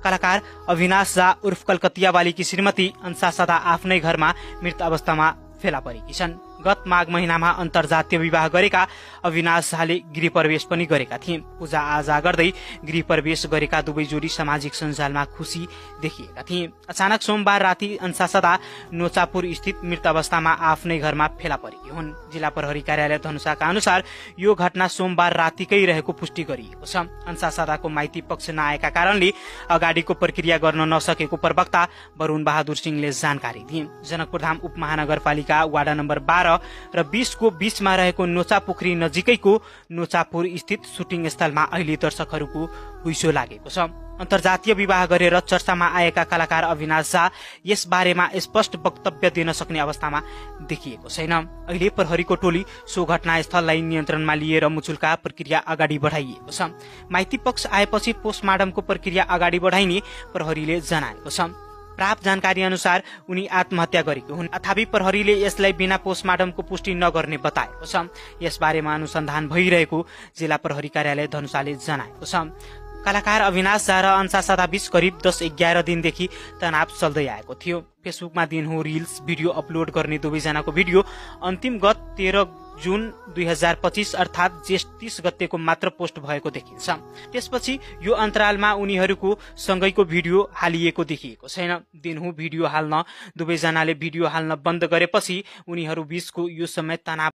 कलाकार अविनाश झा उर्फ कलकत्तिया वालीकी श्रीमती अंसा सदा आफ्नै घरमा मृत अवस्थामा फेला परेकी छन्। गत माघ महिनामा अन्तर्जातीय विवाह गरेका अविनाश झाले गृह प्रवेश पनि गरेका थिए। पूजा आजा गर्दै गृह प्रवेश गरेका दुवै जोडी सामाजिक सञ्जालमा खुशी देखिएका थिए। अचानक सोमबार राति अंसा सदा नोचापुर स्थित मृत अवस्थामा आफ्नै घरमा फेला परेकी हुन्। जिल्ला प्रहरी कार्यालय धनुषाका अनुसार यो घटना सोमबार रातिकै रहेको पुष्टि गरिएको छ। अंसा सदाको माइती पक्ष नआएका कारणले अगाडिको प्रक्रिया गर्न नसकेको प्रवक्ता वरुण बहादुर सिंहले जानकारी दिए। जनकपुरधाम उपमहानगरपालिका वाडा नम्बर 12 र 20 को बीचमा रहेको नोचापोखरी नजिकैको नोचापुर स्थित सुटिङ स्थलमा अहिले दर्शकहरूको हुइसो लागेको छ। अन्तर्जातीय विवाह गरेर चर्चामा आएका कलाकार अविनाश झा यस बारेमा स्पष्ट वक्तव्य दिन सक्ने अवस्थामा देखिएको छैन। अहिले प्रहरीको टोली सो घटनास्थललाई नियन्त्रणमा लिएर मुचुल्का प्रक्रिया अगाडि बढाइएको छ। माइती पक्ष आएपछि पोस्टमार्टमको प्रक्रिया अगाडि बढाइने प्रहरीले जनाएको छ। प्राप्त जानकारी अनुसार उनी आत्महत्या गरेकी हुन्। अथापि प्रहरीले यसलाई बिना पोस्टमार्टमको पुष्टि नगर्ने बताएको छ। यसबारेमा अनुसन्धान भइरहेको जिल्ला प्रहरी कार्यालय धनुषाले जनाएको छ। कलाकार अविनाश झा र अंसा सदा बीच करिब 10-11 दिनदेखि तनाव चल्दै आएको थियो। फेसबुकमा दिनहुँ रिल्स भिडियो अपलोड गर्ने दुवैजनाको भिडियो अन्तिम गत 13 जुन 2025 अर्थात जेठ 30 गतेको मात्र पोस्ट भएको देखिन्छ। त्यसपछि यो अन्तरालमा उनीहरूको सँगैको भिडियो हालिएको देखिएको छैन। दिनहुँ भिडियो हाल्न दुवैजनाले भिडियो हाल्न बन्द गरेपछि उनीहरू बीचको यो समय तनाव